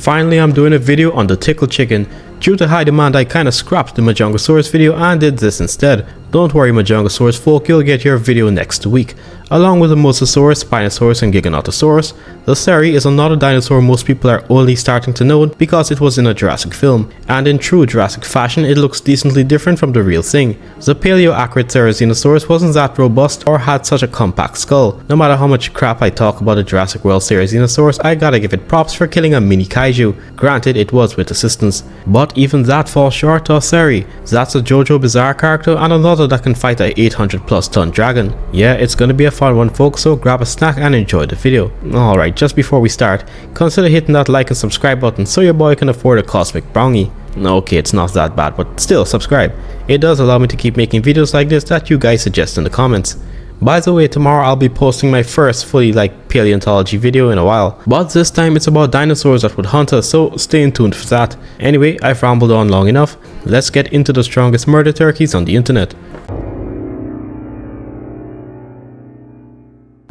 Finally, I'm doing a video on the tickle chicken. Due to high demand, I kinda scrapped the Majongosaurus video and did this instead. Don't worry Majongosaurus folk, you'll get your video next week. Along with the Mosasaurus, Spinosaurus and Giganotosaurus, the Seri is another dinosaur most people are only starting to know because it was in a Jurassic film, and in true Jurassic fashion it looks decently different from the real thing. The paleo-accurate Therizinosaurus wasn't that robust or had such a compact skull. No matter how much crap I talk about the Jurassic World Therizinosaurus, I gotta give it props for killing a mini kaiju. Granted, it was with assistance, but even that falls short of Seri. That's a JoJo Bizarre character and another that can fight a 800+ ton dragon. Yeah, it's gonna be a fun one folks, so grab a snack and enjoy the video. Alright, just before we start, consider hitting that like and subscribe button so your boy can afford a cosmic brownie. Okay, it's not that bad, but still subscribe. It does allow me to keep making videos like this that you guys suggest in the comments. By the way, tomorrow I'll be posting my first fully paleontology video in a while, but this time it's about dinosaurs that would hunt us, so stay tuned for that. Anyway, I've rambled on long enough. Let's get into the strongest murder turkeys on the internet.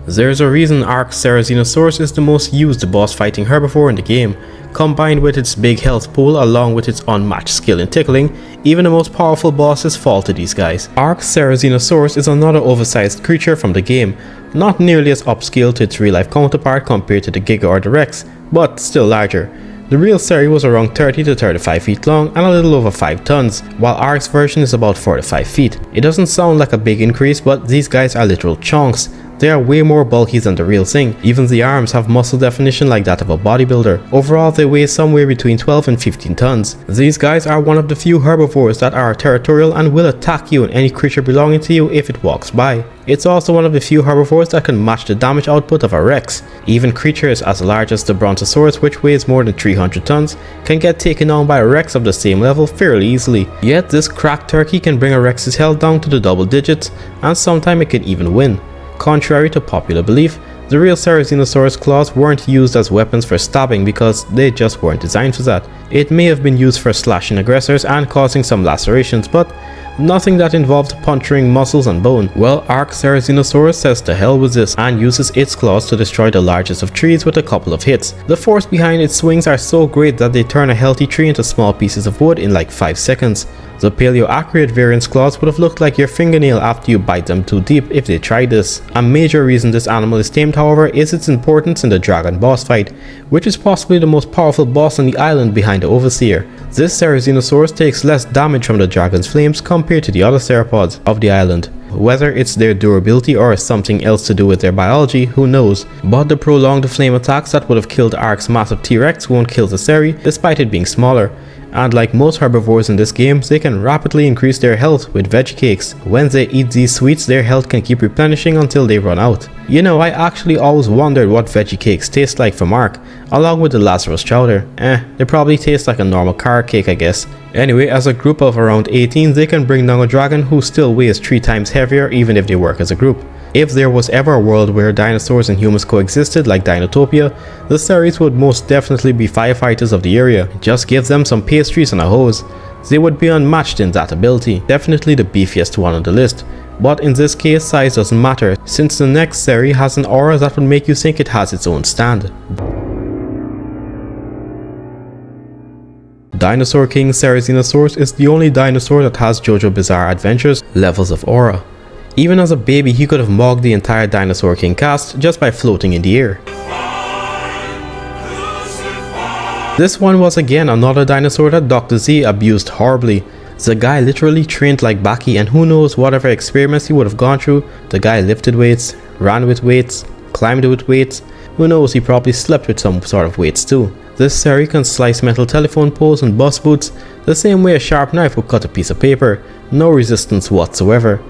There's a reason Therizinosaurus is the most used boss fighting herbivore in the game. Combined with its big health pool along with its unmatched skill in tickling, even the most powerful bosses fall to these guys. Therizinosaurus is another oversized creature from the game, not nearly as upscale to its real life counterpart compared to the Giga or the Rex, but still larger. The real Seri was around 30 to 35 feet long and a little over 5 tons, while Ark's version is about 4 to 5 feet. It doesn't sound like a big increase, but these guys are literal chunks. They are way more bulky than the real thing. Even the arms have muscle definition like that of a bodybuilder. Overall, they weigh somewhere between 12 and 15 tons. These guys are one of the few herbivores that are territorial and will attack you and any creature belonging to you if it walks by. It's also one of the few herbivores that can match the damage output of a Rex. Even creatures as large as the Brontosaurus, which weighs more than 300 tons, can get taken down by a Rex of the same level fairly easily. Yet this cracked turkey can bring a Rex's health down to the double digits, and sometimes it can even win. Contrary to popular belief, the real Therizinosaurus claws weren't used as weapons for stabbing because they just weren't designed for that. It may have been used for slashing aggressors and causing some lacerations, but nothing that involved puncturing muscles and bone. Well, Therizinosaurus says to hell with this and uses its claws to destroy the largest of trees with a couple of hits. The force behind its swings are so great that they turn a healthy tree into small pieces of wood in like 5 seconds. The paleo-accurate variant's claws would have looked like your fingernail after you bite them too deep if they tried this. A major reason this animal is tamed, however, is its importance in the dragon boss fight, which is possibly the most powerful boss on the island behind the Overseer. This Therizinosaurus takes less damage from the dragon's flames compared to the other theropods of the island. Whether it's their durability or something else to do with their biology, who knows, but the prolonged flame attacks that would have killed Ark's massive T-Rex won't kill the Seri despite it being smaller. And like most herbivores in this game, they can rapidly increase their health with veggie cakes. When they eat these sweets, their health can keep replenishing until they run out. You know, I actually always wondered what veggie cakes taste like from Ark, along with the Lazarus chowder. They probably taste like a normal carrot cake, I guess. Anyway, as a group of around 18, they can bring down a dragon who still weighs 3 times heavier even if they work as a group. If there was ever a world where dinosaurs and humans coexisted like Dinotopia, the Seris would most definitely be firefighters of the area. Just give them some pastries and a hose. They would be unmatched in that ability. Definitely the beefiest one on the list. But in this case, size doesn't matter, since the next Seri has an aura that would make you think it has its own stand. Dinosaur King Therizinosaurus is the only dinosaur that has JoJo Bizarre Adventures levels of aura. Even as a baby, he could have mogged the entire Dinosaur King cast just by floating in the air. This one was again another dinosaur that Dr. Z abused horribly. The guy literally trained like Baki, and who knows whatever experiments he would have gone through. The guy lifted weights, ran with weights, climbed with weights. Who knows, he probably slept with some sort of weights too. This Seri can slice metal telephone poles and bus boots the same way a sharp knife would cut a piece of paper. No resistance whatsoever.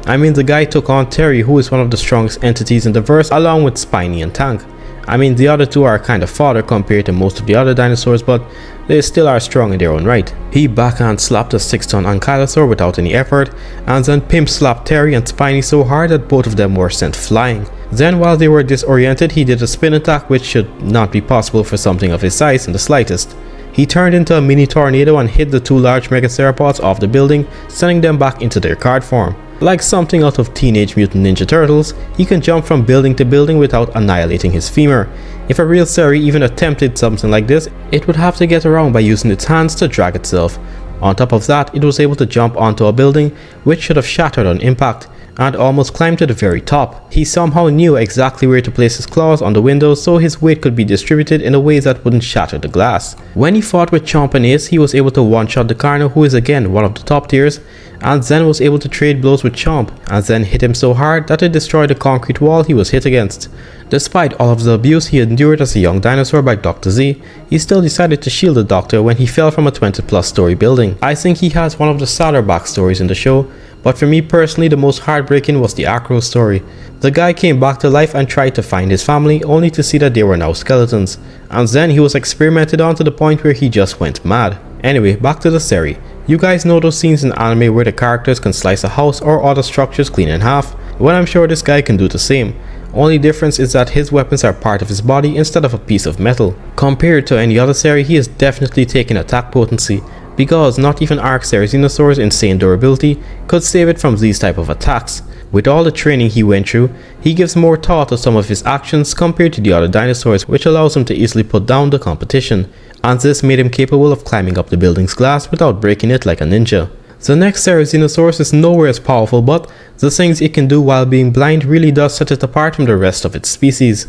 I mean, the guy took on Terry, who is one of the strongest entities in the verse, along with Spiny and Tank. I mean, the other two are kind of fodder compared to most of the other dinosaurs, but they still are strong in their own right. He backhand slapped a 6-ton ankylosaur without any effort, and then pimp slapped Terry and Spiny so hard that both of them were sent flying. Then while they were disoriented, he did a spin attack, which should not be possible for something of his size in the slightest. He turned into a mini tornado and hit the 2 large megaceropods off the building, sending them back into their card form. Like something out of Teenage Mutant Ninja Turtles, he can jump from building to building without annihilating his femur. If a real Seri even attempted something like this, it would have to get around by using its hands to drag itself. On top of that, it was able to jump onto a building which should have shattered on impact, and almost climbed to the very top. He somehow knew exactly where to place his claws on the windows so his weight could be distributed in a way that wouldn't shatter the glass. When he fought with Chomp and Ace, he was able to one-shot the Carno, who is again one of the top tiers, and then was able to trade blows with Chomp, and then hit him so hard that it destroyed the concrete wall he was hit against. Despite all of the abuse he endured as a young dinosaur by Dr. Z, he still decided to shield the Doctor when he fell from a 20+ story building. I think he has one of the sadder backstories in the show, but for me personally the most heartbreaking was the Acro story. The guy came back to life and tried to find his family, only to see that they were now skeletons, and then he was experimented on to the point where he just went mad. Anyway, back to the Seri. You guys know those scenes in anime where the characters can slice a house or other structures clean in half? Well, I'm sure this guy can do the same. Only difference is that his weapons are part of his body instead of a piece of metal. Compared to any other Seri, he has definitely taken attack potency, because not even Arc Therizinosaurus' insane durability could save it from these type of attacks. With all the training he went through, he gives more thought to some of his actions compared to the other dinosaurs, which allows him to easily put down the competition, and this made him capable of climbing up the building's glass without breaking it like a ninja. The next Therizinosaurus is nowhere as powerful, but the things it can do while being blind really does set it apart from the rest of its species.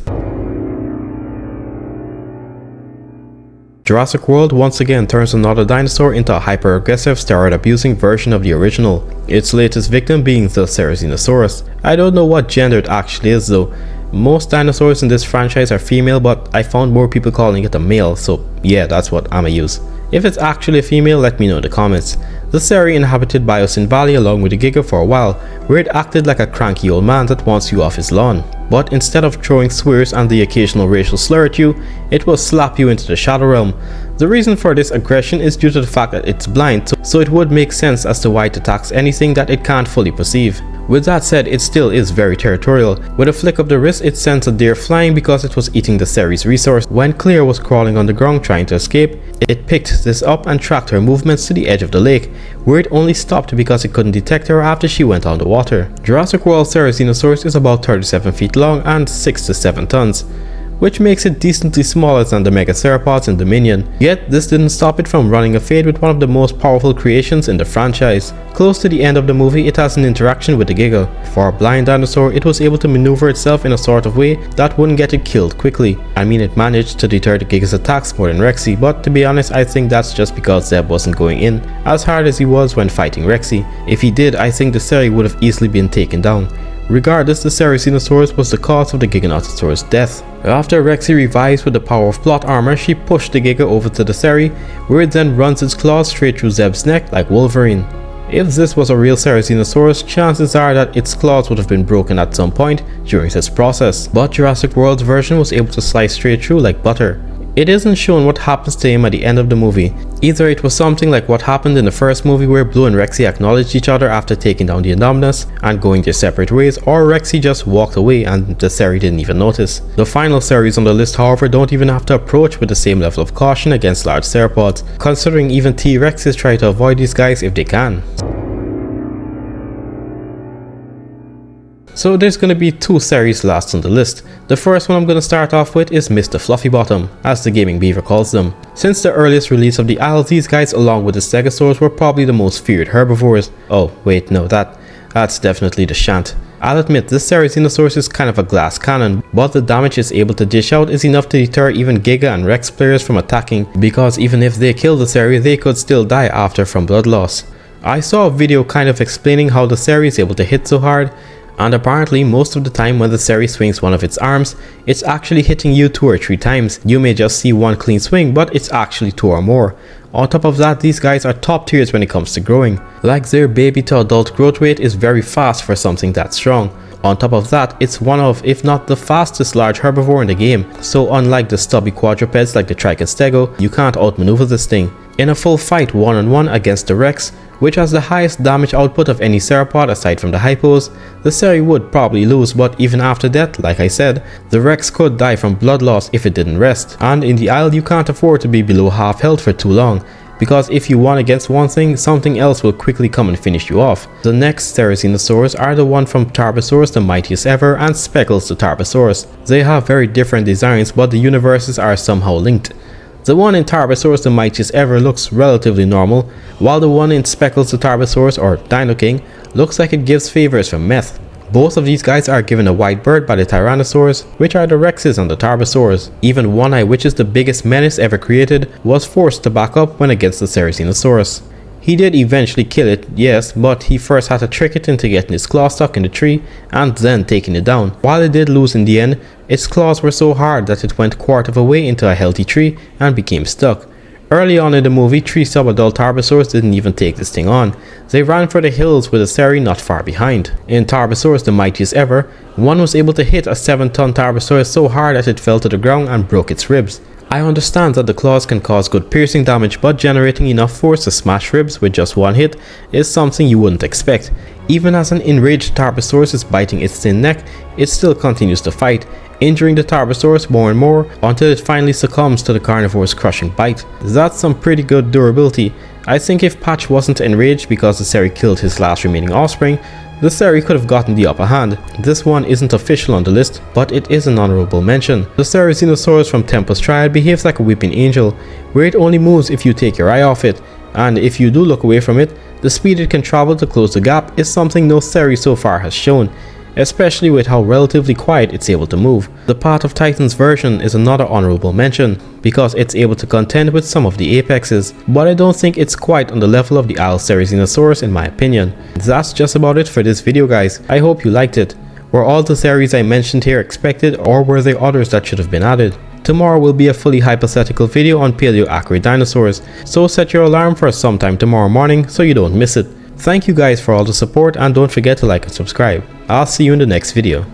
Jurassic World once again turns another dinosaur into a hyper-aggressive, steroid-abusing version of the original, its latest victim being the Therizinosaurus. I don't know what gender it actually is though. Most dinosaurs in this franchise are female, but I found more people calling it a male, so yeah, that's what I'ma use. If it's actually a female, let me know in the comments. The Seri inhabited Biosyn Valley along with the Giga for a while, where it acted like a cranky old man that wants you off his lawn. But instead of throwing swears and the occasional racial slur at you, it will slap you into the Shadow Realm. The reason for this aggression is due to the fact that it's blind, so it would make sense as to why it attacks anything that it can't fully perceive. With that said, it still is very territorial. With a flick of the wrist, it sends a deer flying because it was eating the Seri's resource. When Claire was crawling on the ground trying to escape, it picked this up and tracked her movements to the edge of the lake, where it only stopped because it couldn't detect her after she went on the water. Jurassic World Therizinosaurus is about 37 feet long and 6 to 7 tons. Which makes it decently smaller than the Megaceropods in Dominion. Yet this didn't stop it from running a fade with one of the most powerful creations in the franchise. Close to the end of the movie, it has an interaction with the Giga. For a blind dinosaur, it was able to maneuver itself in a sort of way that wouldn't get it killed quickly. I mean, it managed to deter the Giga's attacks more than Rexy, but to be honest, I think that's just because Zeb wasn't going in as hard as he was when fighting Rexy. If he did, I think the Seri would have easily been taken down. Regardless, the Therizinosaurus was the cause of the Giganotosaurus' death. After Rexy revives with the power of plot armor, she pushed the Giga over to the Seri, where it then runs its claws straight through Zeb's neck like Wolverine. If this was a real Therizinosaurus, chances are that its claws would have been broken at some point during this process, but Jurassic World's version was able to slice straight through like butter. It isn't shown what happens to him at the end of the movie. Either it was something like what happened in the first movie where Blue and Rexy acknowledged each other after taking down the Indominus and going their separate ways, or Rexy just walked away and the Seri didn't even notice. The final Seris on the list, however, don't even have to approach with the same level of caution against large theropods, considering even T-Rexes try to avoid these guys if they can. So there's going to be two Seris last on the list. The first one I'm going to start off with is Mr. Fluffy Bottom, as the gaming beaver calls them. Since the earliest release of the Isle, these guys along with the Stegosaurs were probably the most feared herbivores. Oh wait, no, that's definitely the Shant. I'll admit this Therizinosaurus is kind of a glass cannon, but the damage it's able to dish out is enough to deter even Giga and Rex players from attacking, because even if they kill the Seri, they could still die after from blood loss. I saw a video kind of explaining how the Seri is able to hit so hard, and apparently most of the time when the Seri swings one of its arms, it's actually hitting you 2 or 3 times. You may just see one clean swing, but it's actually 2 or more. On top of that, these guys are top tiers when it comes to growing. Like their baby to adult growth rate is very fast for something that strong. On top of that, it's one of, if not the fastest large herbivore in the game, so unlike the stubby quadrupeds like the Trichostego, you can't outmaneuver this thing. In a full fight one-on-one against the Rex, which has the highest damage output of any theropod aside from the Hypos, the Seri would probably lose, but even after that, like I said, the Rex could die from blood loss if it didn't rest, and in the Isle you can't afford to be below half health for too long. because if you won against one thing, something else will quickly come and finish you off. The next Therizinosaurs are the one from Tarbosaurus the mightiest ever and Speckles the Tarbosaurus. They have very different designs, but the universes are somehow linked. The one in Tarbosaurus the mightiest ever looks relatively normal, while the one in Speckles the Tarbosaurus or Dino King looks like it gives favors from meth. Both of these guys are given a white bird by the Tyrannosaurs, which are the Rexes and the Tarbosaurs. Even One Eye, which is the biggest menace ever created, was forced to back up when against the Therizinosaurus. He did eventually kill it, yes, but he first had to trick it into getting its claw stuck in the tree and then taking it down. While it did lose in the end, its claws were so hard that it went quarter of a way into a healthy tree and became stuck. Early on in the movie, 3 sub-adult Tarbosaurs didn't even take this thing on. They ran for the hills with a Theri not far behind. In Tarbosaurus the mightiest ever, one was able to hit a 7-ton Tarbosaurus so hard that it fell to the ground and broke its ribs. I understand that the claws can cause good piercing damage, but generating enough force to smash ribs with just one hit is something you wouldn't expect. Even as an enraged Tarbosaurus is biting its thin neck, it still continues to fight, injuring the Tarbosaurus more and more until it finally succumbs to the carnivore's crushing bite. That's some pretty good durability. I think if Patch wasn't enraged because the Theri killed his last remaining offspring, the Theri could have gotten the upper hand. This one isn't official on the list, but it is an honorable mention. The Therizinosaurus from Tempest Triad behaves like a weeping angel, where it only moves if you take your eye off it, and if you do look away from it, the speed it can travel to close the gap is something no Theri so far has shown, especially with how relatively quiet it's able to move. The Path of Titans version is another honorable mention, because it's able to contend with some of the apexes, but I don't think it's quite on the level of the Isle Therizinosaurus in my opinion. That's just about it for this video guys, I hope you liked it. Were all the theories I mentioned here expected, or were there others that should have been added? Tomorrow will be a fully hypothetical video on paleo-accurate dinosaurs, so set your alarm for sometime tomorrow morning so you don't miss it. Thank you guys for all the support and don't forget to like and subscribe. I'll see you in the next video.